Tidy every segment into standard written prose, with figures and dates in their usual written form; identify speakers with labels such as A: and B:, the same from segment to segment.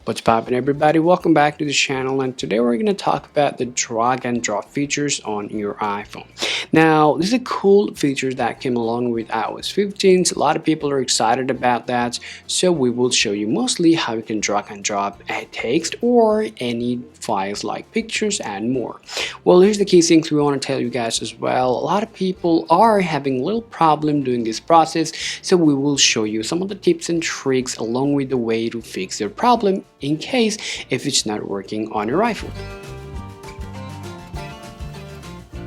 A: What's poppin', everybody? Welcome back to the channel, and today we're going to talk about the drag and drop features on your iPhone. Now, this is a cool feature that came along with iOS 15. A lot of people are excited about that, so we will show you mostly how you can drag and drop a text or any files like pictures and more. Well, here's the key things we want to tell you guys as well. A lot of people are having a little problem doing this process, so we will show you some of the tips and tricks along with the way to fix their problem in case if it's not working on your iPhone.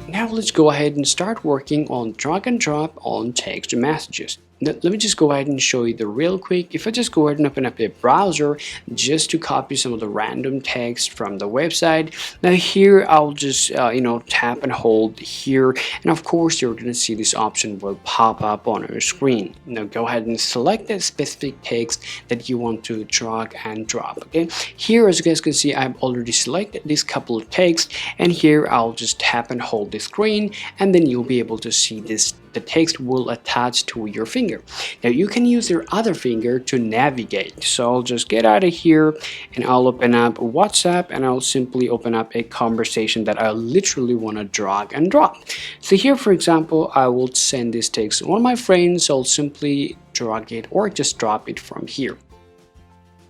A: Now let's go ahead and start working on drag and drop on text messages. Now, let me just go ahead and show you the real quick. If I just go ahead and open up a browser just to copy some of the random text from the website. Now here I'll just tap and hold here, and of course you're gonna see this option will pop up on your screen. Now go ahead and select that specific text that you want to drag and drop. Okay, here as you guys can see I've already selected this couple of text, and here I'll just tap and hold the screen, and then you'll be able to see this. The text will attach to your finger. Now you can use your other finger to navigate. So I'll just get out of here and I'll open up WhatsApp, and I'll simply open up a conversation that I literally want to drag and drop. So here, for example, I will send this text to one of my friends. So I'll simply drag it or just drop it from here.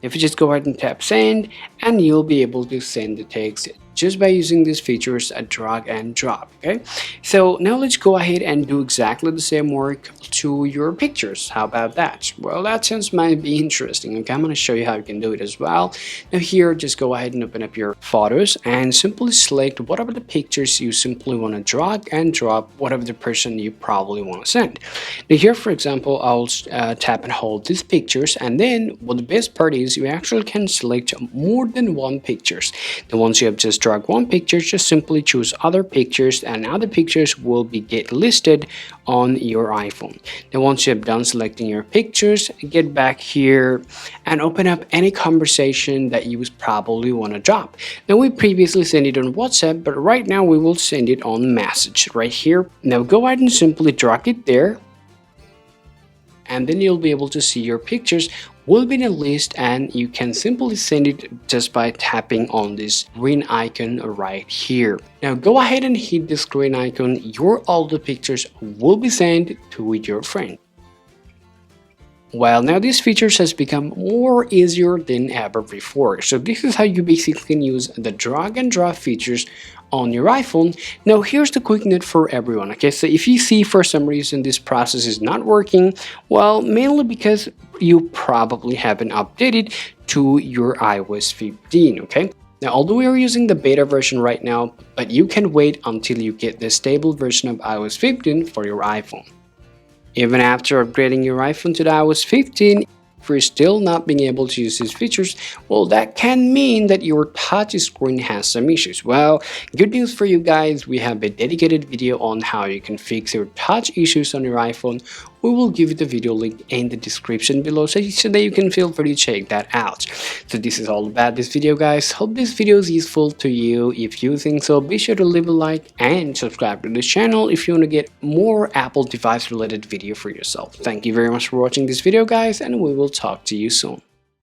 A: If you just go ahead and tap send, and you'll be able to send the text just by using these features, a drag and drop. Okay, so now let's go ahead and do exactly the same work to your pictures. How about that? Well, that sounds might be interesting. Okay, I'm going to show you how you can do it as well. Now here, just go ahead and open up your photos and simply select whatever the pictures you simply want to drag and drop, whatever the person you probably want to send. Now here, for example, I'll tap and hold these pictures, and then what the best part is you actually can select more than one pictures. Then once you have just drag one picture, just simply choose other pictures, and other pictures will be get listed on your iPhone. Then once you have done selecting your pictures, get back here and open up any conversation that you probably want to drop. Now we previously sent it on WhatsApp, but right now we will send it on message right here. Now go ahead and simply drag it there, and then you'll be able to see your pictures will be in a list, and you can simply send it just by tapping on this green icon right here. Now go ahead and hit this green icon. All the pictures will be sent to your friend. Well, now this feature has become more easier than ever before. So this is how you basically can use the drag and drop features on your iPhone. Now here's the quick note for everyone. Okay, so if you see for some reason this process is not working, well, mainly because you probably haven't updated to your iOS 15. Okay, now although we are using the beta version right now, but you can wait until you get the stable version of iOS 15 for your iPhone. Even after upgrading your iPhone to the iOS 15, if you're still not being able to use these features, well, that can mean that your touch screen has some issues. Well, good news for you guys, we have a dedicated video on how you can fix your touch issues on your iPhone. We will give you the video link in the description below so that you can feel free to check that out. So this is all about this video, guys. Hope this video is useful to you. If you think so, be sure to leave a like and subscribe to this channel if you want to get more Apple device related video for yourself. Thank you very much for watching this video, guys, and we will talk to you soon.